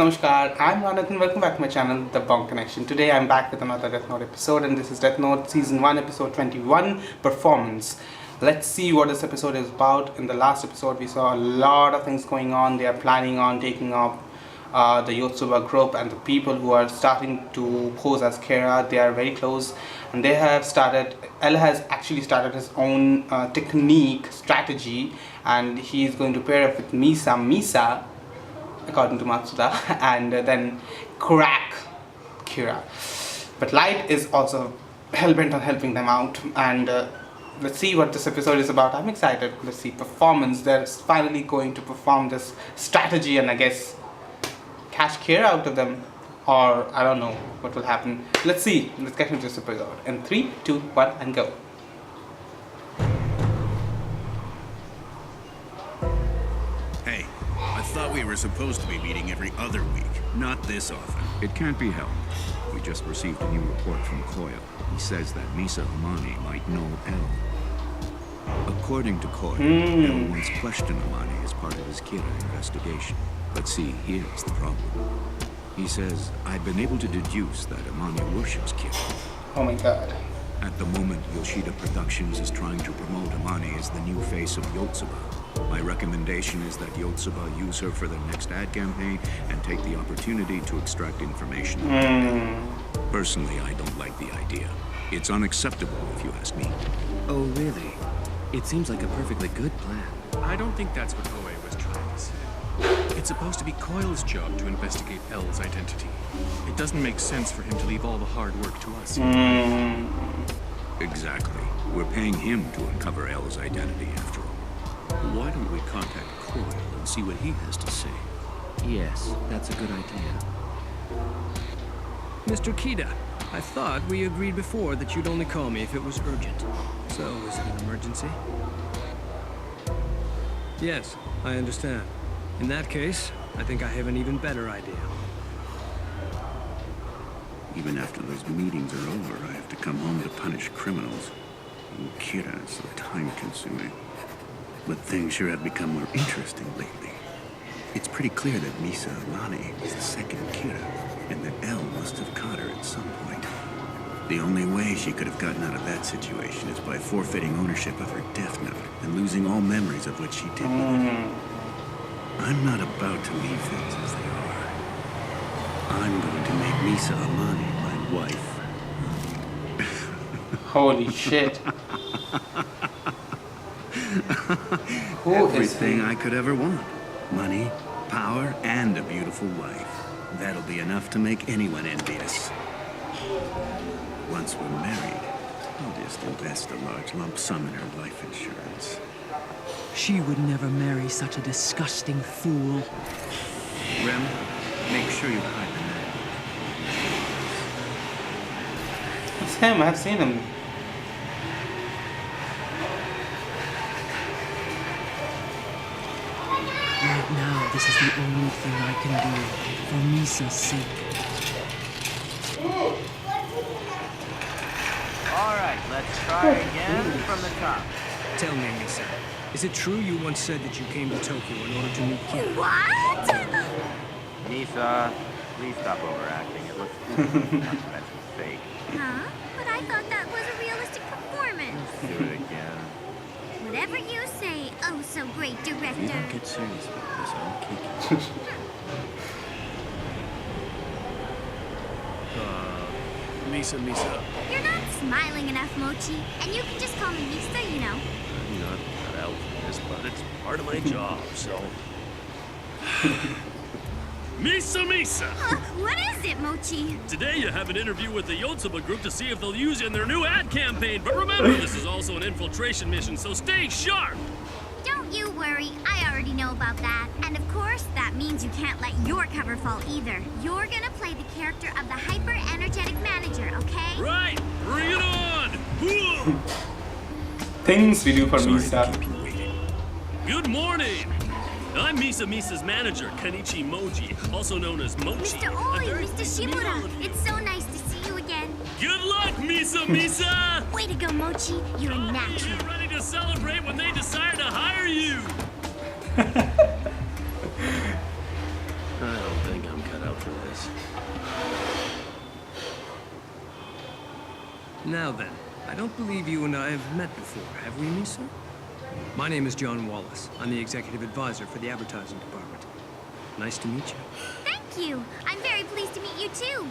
Namaskar, I'm Anand and welcome back to my channel, The Bong Connection. Today I'm back with another Death Note episode, and this is Death Note Season 1, Episode 21, Performance. Let's see what this episode is about. In the last episode we saw a lot of things going on. They are planning on taking up the Yotsuba group, and the people who are starting to pose as Kira, they are very close, and they have started, L has actually started his own technique, strategy, and he is going to pair up with Misa, according to Matsuda, and then crack Kira. But Light is also hell-bent on helping them out, and let's see what this episode is about. I'm excited. Let's see. Performance. They're finally going to perform this strategy and I guess catch Kira out of them, or I don't know what will happen. Let's see. Let's get into this episode. In 3, 2, 1, and go. Hey, I thought we were supposed to be meeting every other week, not this often. It can't be helped. We just received a new report from Coyle. He says that Misa Amani might know L. According to Coyle, L once questioned Amani as part of his Kira investigation. But see, here's the problem. He says, I've been able to deduce that Amani worships Kira. Oh my god. At the moment, Yoshida Productions is trying to promote Amani as the new face of Yotsuba. My recommendation is that Yotsuba use her for their next ad campaign and take the opportunity to extract information. Personally, I don't like the idea. It's unacceptable, if you ask me. Oh, really? It seems like a perfectly good plan. I don't think that's what Oe was trying to say. It's supposed to be Coyle's job to investigate L's identity. It doesn't make sense for him to leave all the hard work to us. Exactly. We're paying him to uncover L's identity, after all. Why don't we contact Coyle and see what he has to say? Yes, that's a good idea. Mr. Kida, I thought we agreed before that you'd only call me if it was urgent. So, is it an emergency? Yes, I understand. In that case, I think I have an even better idea. Even after those meetings are over, I have to come home to punish criminals. And Kira is so time-consuming. But things sure have become more interesting lately. It's pretty clear that Misa Amani is the second Kira, and that L must have caught her at some point. The only way she could have gotten out of that situation is by forfeiting ownership of her Death Note and losing all memories of what she did with it. I'm not about to leave things as they are. I'm going to make Misa Amani my wife. Holy shit. Who Everything is he? I could ever want. Money, power, and a beautiful wife. That'll be enough to make anyone envious. Once we're married, I'll just invest a large lump sum in her life insurance. She would never marry such a disgusting fool. Rem, make sure you hide the man. It's him. I've seen him. Right now, this is the only thing I can do for Misa's sake. All right, let's try again from the top. Tell me, Misa, is it true you once said that you came to Tokyo in order to meet Kira? What? Misa, please stop overacting. It looks not to mention fake. Huh? But I thought that was a realistic performance. Do it again. Whatever you say, oh so great If you director. don't get serious about this, I'll kick you. Misa. You're not smiling enough, Mochi. And you can just call me Misa, you know. I'm not cut out for this, but it's part of my job, so... Misa! What is it, Mochi? Today you have an interview with the Yotsuba group to see if they'll use you in their new ad campaign. But remember, this is also an infiltration mission, so stay sharp! Don't you worry. I already know about that. And of course, that means you can't let your cover fall either. You're gonna play the character of the hyper-energetic manager, okay? Right! Bring it on! Whoa. Things we do for Sorry Misa. to keep you waiting. Good morning! I'm Misa's manager, Kenichi Moji, also known as Mochi. Mr. I'm Oi, very Mr. pleased to meet all Shimura. of you. It's so nice to see you again. Good luck, Misa! Way to go, Mochi. You're a Oh, natural. get ready to celebrate when they decide to hire you! I don't think I'm out for this. Now then, I don't believe you and I have met before, have we, Misa? My name is John Wallace. I'm the executive advisor for the advertising department. Nice to meet you. Thank you. I'm very pleased to meet you too.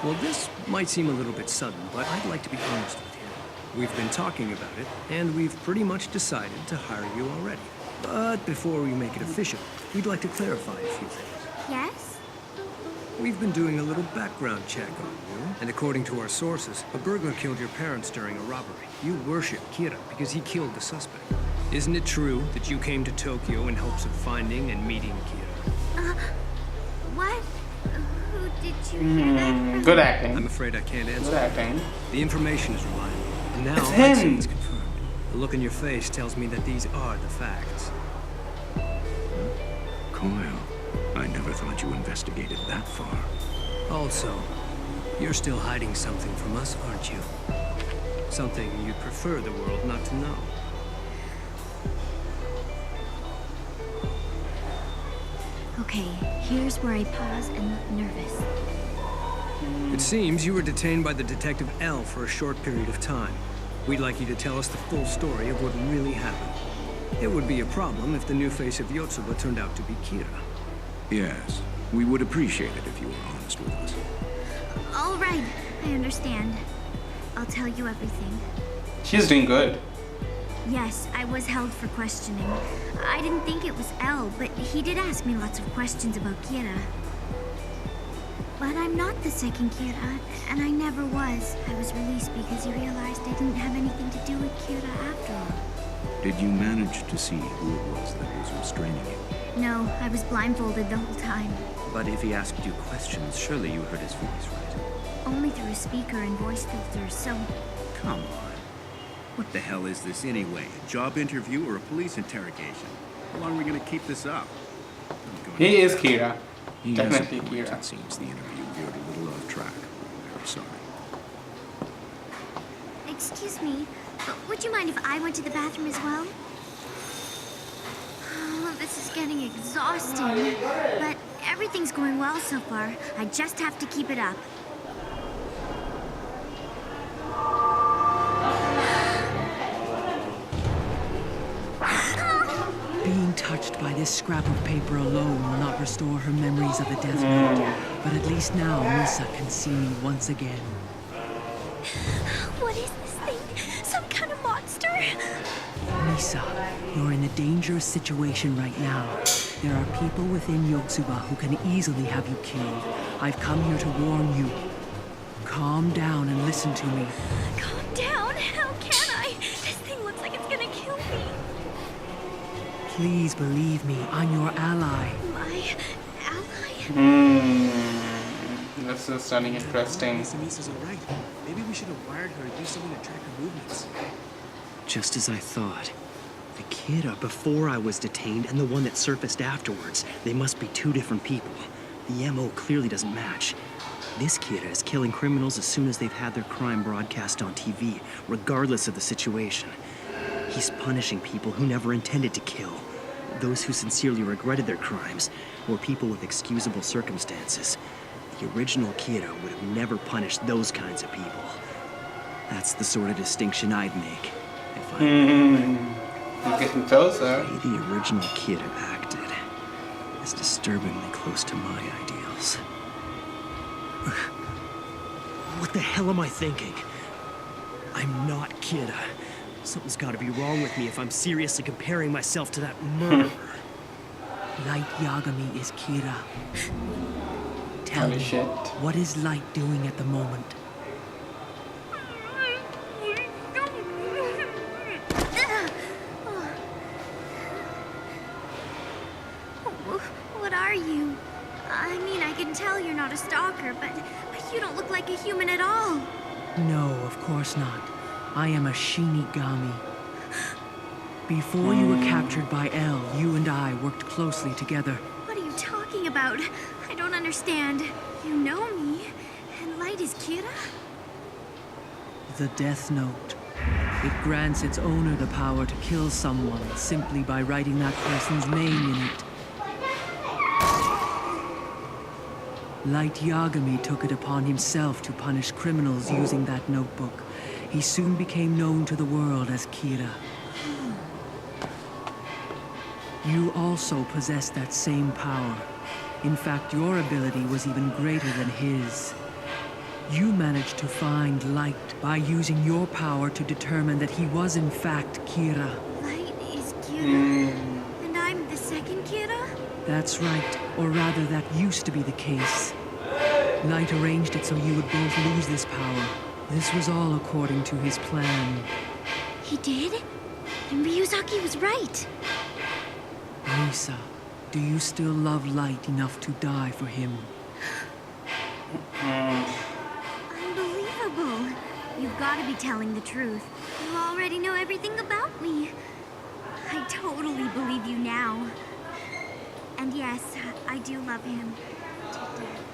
Well, this might seem a little bit sudden, but I'd like to be honest with you. We've been talking about it, and we've pretty much decided to hire you already. But before we make it official, we'd like to clarify a few things. Yes? We've been doing a little background check on you, and according to our sources, a burglar killed your parents during a robbery. You worship Kira because he killed the suspect. Isn't it true that you came to Tokyo in hopes of finding and meeting Kira? What? Who did you hear that from? Good acting. I'm afraid I can't answer. Good acting. The information is reliable, and now It's I'd say him. it's confirmed. The look in your face tells me that these are the facts. Coil, I never thought you investigated that far. Also, you're still hiding something from us, aren't you? Something you'd prefer the world not to know. Okay, here's where I pause and look nervous. It seems you were detained by the Detective L for a short period of time. We'd like you to tell us the full story of what really happened. It would be a problem if the new face of Yotsuba turned out to be Kira. Yes, we would appreciate it if you were honest with us. All right, I understand. I'll tell you everything. She's doing good. Yes, I was held for questioning. I didn't think it was L, but he did ask me lots of questions about Kira. But I'm not the second Kira, and I never was. I was released because he realized I didn't have anything to do with Kira after all. Did you manage to see who it was that was restraining you? No, I was blindfolded the whole time. But if he asked you questions, surely you heard his voice, right? Only through a speaker and voice filters, so... Come on. What the hell is this anyway? A job interview or a police interrogation? How long are we gonna keep this up? He is Kira. He Definitely has a point. Kira. It seems the interview veered a little off track. I'm very sorry. Excuse me, but would you mind if I went to the bathroom as well? Oh, this is getting exhausting. But everything's going well so far. I just have to keep it up. Being touched by this scrap of paper alone will not restore her memories of the Death Note. But at least now Misa can see me once again. What is this thing? Some kind of monster? Misa, you're in a dangerous situation right now. There are people within Yotsuba who can easily have you killed. I've come here to warn you. Calm down and listen to me. Calm down. How can I? This thing looks like it's gonna kill me. Please believe me, I'm your ally. My ally? This is sounding interesting. Misa's alright. Maybe we should have wired her to do something to track her movements. Just as I thought. The Kira before I was detained and the one that surfaced afterwards, they must be two different people. The MO clearly doesn't match. This Kira is killing criminals as soon as they've had their crime broadcast on TV, regardless of the situation. He's punishing people who never intended to kill. Those who sincerely regretted their crimes, or people with excusable circumstances. The original Kira would have never punished those kinds of people. That's the sort of distinction I'd make, if I He's getting closer. The way the original Kira acted is disturbingly close to my ideals. What the hell am I thinking? I'm not Kira. Something's gotta be wrong with me if I'm seriously comparing myself to that murderer. Light Yagami is Kira. Tell Holy me, shit. what is Light doing at the moment? What are you? I mean, I can tell you're not a stalker, but you don't look like a human at all. No, of course not. I am a Shinigami. Before you were captured by L, you and I worked closely together. What are you talking about? I don't understand. You know me, and Light is Kira? The Death Note. It grants its owner the power to kill someone simply by writing that person's name in it. Light Yagami took it upon himself to punish criminals using that notebook. He soon became known to the world as Kira. You also possess that same power. In fact, your ability was even greater than his. You managed to find Light by using your power to determine that he was in fact Kira. Light is Kira, and I'm the second Kira? That's right, or rather that used to be the case. Light arranged it so you would both lose this power. This was all according to his plan. He did? And Ryuzaki was right. Misa, do you still love Light enough to die for him? Unbelievable. You've got to be telling the truth. You already know everything about me. I totally believe you now. And yes, I do love him. To death.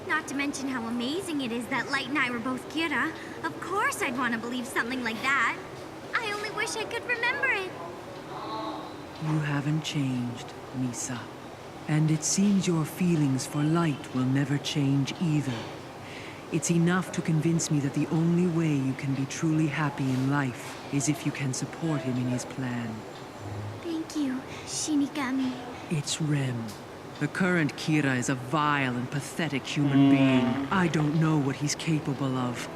Not to mention how amazing it is that Light and I were both Kira. Of course I'd want to believe something like that. I only wish I could remember it. You haven't changed, Misa. And it seems your feelings for Light will never change either. It's enough to convince me that the only way you can be truly happy in life is if you can support him in his plan. Thank you, Shinigami. It's Rem. The current Kira is a vile and pathetic human being. I don't know what he's capable of.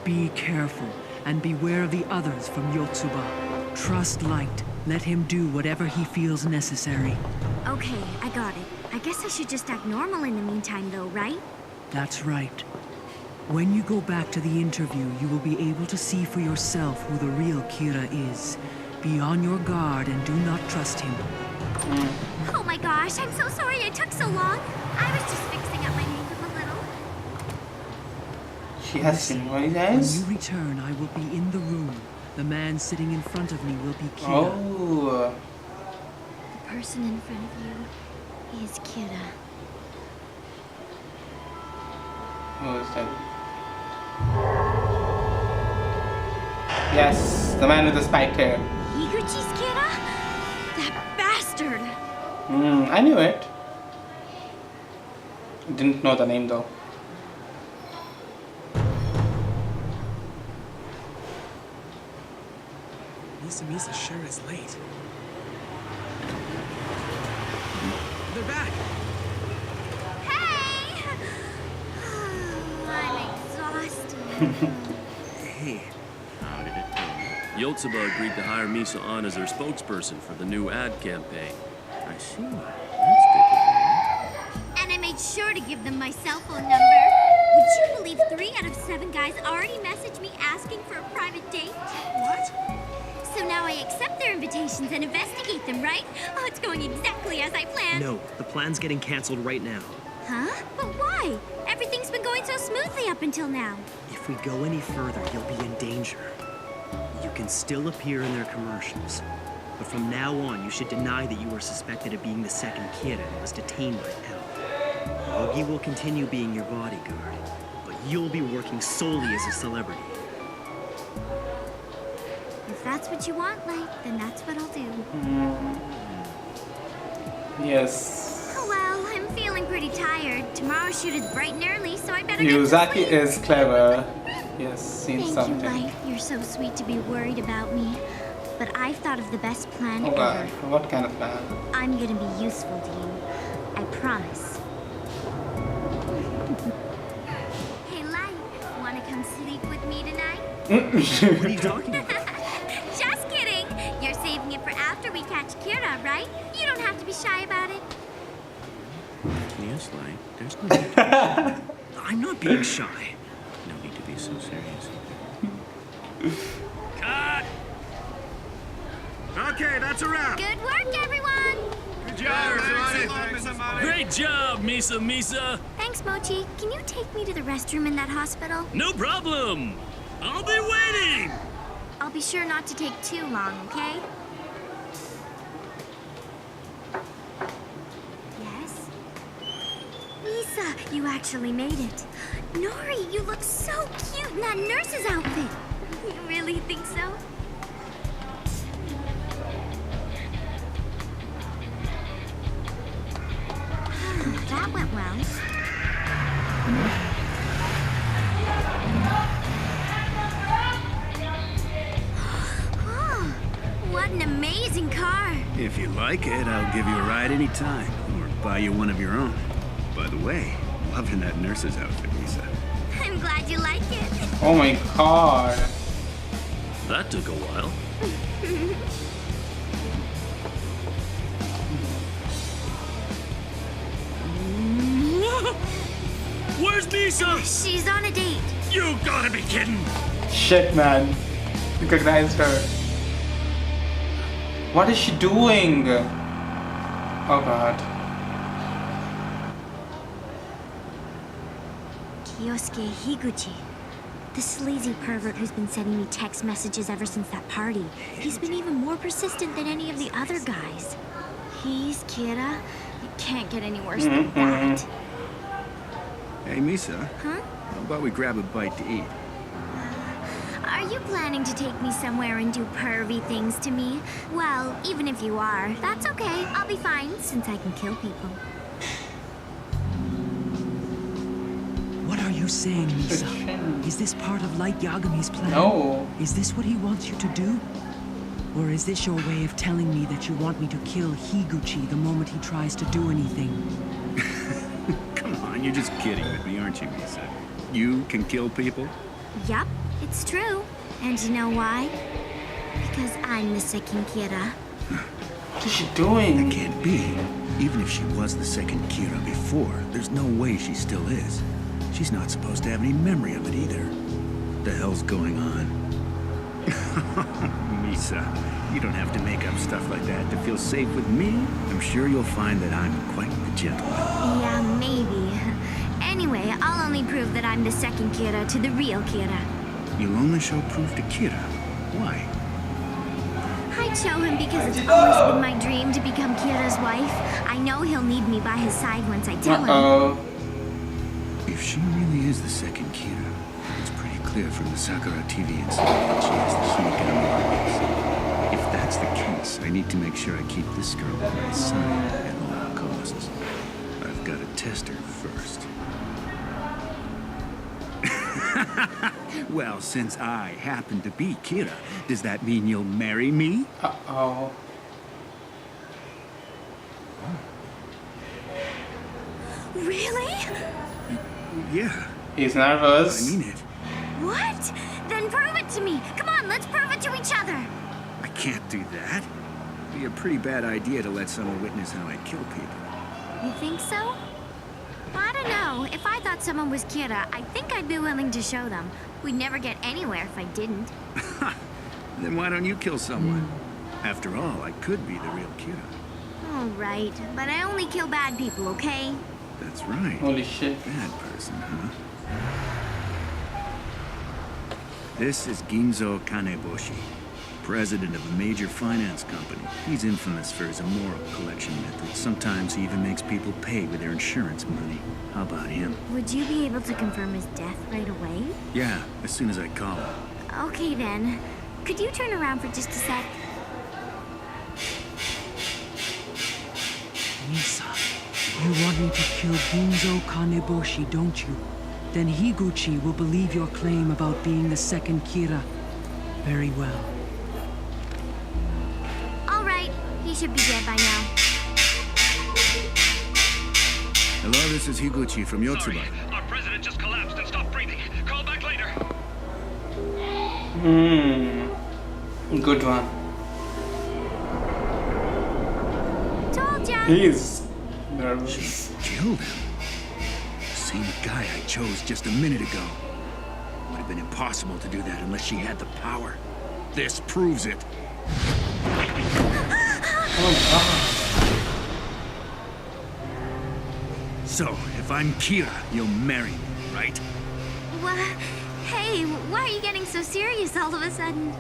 Be careful, and beware of the others from Yotsuba. Trust Light. Let him do whatever he feels necessary. Okay, I got it. I guess I should just act normal in the meantime, though, right? That's right. When you go back to the interview, you will be able to see for yourself who the real Kira is. Be on your guard and do not trust him. Oh my gosh, I'm so sorry it took so long. I was just fixing up my makeup a little. She has When eyes. you return, I will be in the room. The man sitting in front of me will be Kira. Oh. The person in front of you is Kira. Who is that? Yes, the man with the spiked hair. Higuchi's Kira? That bastard! I knew it. Didn't know the name though. Misa sure is late. They're back! Hey! I'm exhausted. Hey, How did it go? Yotsuba agreed to hire Misa on as their spokesperson for the new ad campaign. I see. That's good to hear. And I made sure to give them my cell phone number. Would you believe 3 out of 7 guys already messaged me asking for a private date? What? So now I accept their invitations and investigate them, right? Oh, it's going exactly as I planned. no, the plan's getting canceled right now. Huh? But why? Everything's been going so smoothly up until now. If we go any further, you'll be in danger. You can still appear in their commercials. But from now on, you should deny that you were suspected of being the second kid and was detained by L. Ogi will continue being your bodyguard, but you'll be working solely as a celebrity. If that's what you want, Light, then that's what I'll do. Yes. Oh well, I'm feeling pretty tired. Tomorrow's shoot is bright and early, so I better get to Ryuzaki sleep. is clever. Yes, seen Thank something. you, Light. You're so sweet to be worried about me. But I've thought of the best plan Oh God, ever. what kind of plan? I'm gonna be useful to you. I promise. Hey, Light, wanna come sleep with me tonight? What are you talking about? Just kidding! You're saving it for after we catch Kira, right? You don't have to be shy about it. Yes, Light. There's no need to, I'm not being shy. no need to be so serious. Cut! Okay, that's a wrap. Good work, everyone! Good job, Great job, Misa. Thanks, Mochi. Can you take me to the restroom in that hospital? No problem. I'll be waiting. I'll be sure not to take too long, okay? Yes? Misa, you actually made it. Nori, you look so cute in that nurse's outfit. You really think so? That went well. Oh, what an amazing car. If you like it, I'll give you a ride anytime, or buy you one of your own. By the way, loving that nurse's outfit, Lisa. I'm glad you like it. Oh my god. That took a while. Where's Lisa? She's on a date. You gotta be kidding. Shit, man. Recognized her. What is she doing? Oh god. Kyosuke Higuchi. The sleazy pervert who's been sending me text messages ever since that party. He's been even more persistent than any of the other guys. He's Kira. It can't get any worse than that. Hey, Misa. Huh? How about we grab a bite to eat? Are you planning to take me somewhere and do pervy things to me? Well, even if you are, that's okay. I'll be fine, since I can kill people. What are you saying, Misa? Is this part of Light Yagami's plan? No. Is this what he wants you to do? Or is this your way of telling me that you want me to kill Higuchi the moment he tries to do anything? Come on, you're just kidding with me, aren't you, Misa? You can kill people? Yup, it's true. And you know why? Because I'm the second Kira. What is she doing? That can't be. Even if she was the second Kira before, there's no way she still is. She's not supposed to have any memory of it either. What the hell's going on? Misa, you don't have to make up stuff like that to feel safe with me. I'm sure you'll find that I'm quite the gentleman. Yeah, maybe. Anyway, I'll only prove that I'm the second Kira to the real Kira. You'll only show proof to Kira. Why? I'd show him because it's always been my dream to become Kira's wife. I know he'll need me by his side once I tell him. If she really is the second Kira, it's pretty clear from the Sakura TV incident that she has the Hinekami. If that's the case, I need to make sure I keep this girl at my side at all costs. I've got to test her first. Well, since I happen to be Kira, does that mean you'll marry me? Uh-oh. Really? Yeah. He's nervous. I mean it. What? Then prove it to me. Come on, let's prove it to each other. I can't do that. It'd be a pretty bad idea to let someone witness how I kill people. You think so? I don't know. If I thought someone was Kira, I think I'd be willing to show them. We'd never get anywhere if I didn't. Then why don't you kill someone? After all, I could be the real Kira. All right, but I only kill bad people, okay? That's right. Holy shit. Bad person, huh? This is Ginzo Kaneboshi, president of a major finance company. He's infamous for his immoral collection methods. Sometimes he even makes people pay with their insurance money. How about him? Would you be able to confirm his death right away? Yeah, as soon as I call him. Okay then. Could you turn around for just a sec? Misa, you want me to kill Ginzo Kaneboshi, don't you? Then Higuchi will believe your claim about being the second Kira. Very well. All right, he should be dead by now. Hello, this is Higuchi from Yotsuba. Sorry, our president just collapsed and stopped breathing. Call back later. Good one. Told ya. He's nervous. Killed him? The same guy I chose just a minute ago. Would have been impossible to do that unless she had the power. This proves it. Oh god. So, if I'm Kira, you'll marry me, right? What? Hey, why are you getting so serious all of a sudden?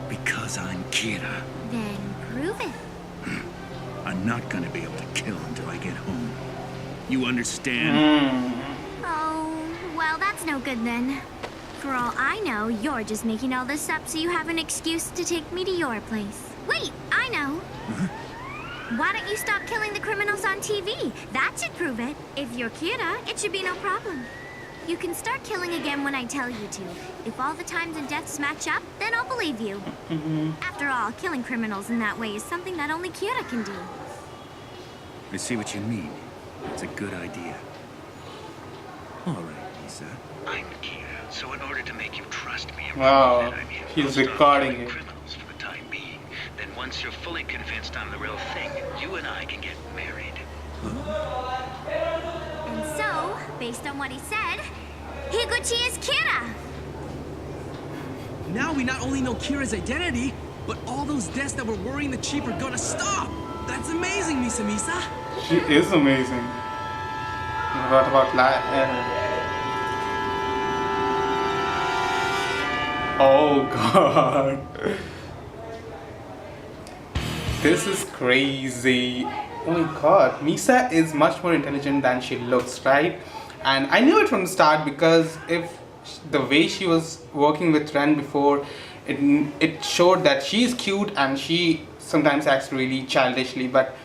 Because I'm Kira. Then prove it. I'm not gonna be able to kill until I get home. You understand? Oh, well, that's no good then. For all I know, you're just making all this up so you have an excuse to take me to your place. Wait, I know. Why don't you stop killing the criminals on TV? That should prove it. If you're Kira, it should be no problem. You can start killing again when I tell you to. If all the times and deaths match up, then I'll believe you. After all, killing criminals in that way is something that only Kira can do. I see what you mean. It's a good idea. All right, Lisa. I'm Kira, so in order to make you trust me, Wow, he's recording it. criminals for the time being. Then once you're fully convinced I'm the real thing, you and I can get married. And so, based on what he said, Higuchi is Kira! Now we not only know Kira's identity, but all those deaths that were worrying the chief are gonna stop! That's amazing, Misa. She is amazing. What about oh god. This is crazy. Oh my god. Misa is much more intelligent than she looks, right? And I knew it from the start because if the way she was working with Ren before, it showed that she's cute and she sometimes acts really childishly, but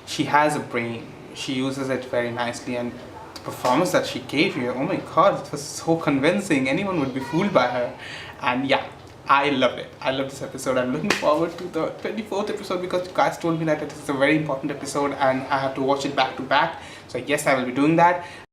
she has a brain. She uses it very nicely, and the performance that she gave here, oh my god, it was so convincing. Anyone would be fooled by her. And yeah, I loved it. I love this episode. I'm looking forward to the 24th episode because you guys told me that it is a very important episode and I have to watch it back to back. So yes, I will be doing that.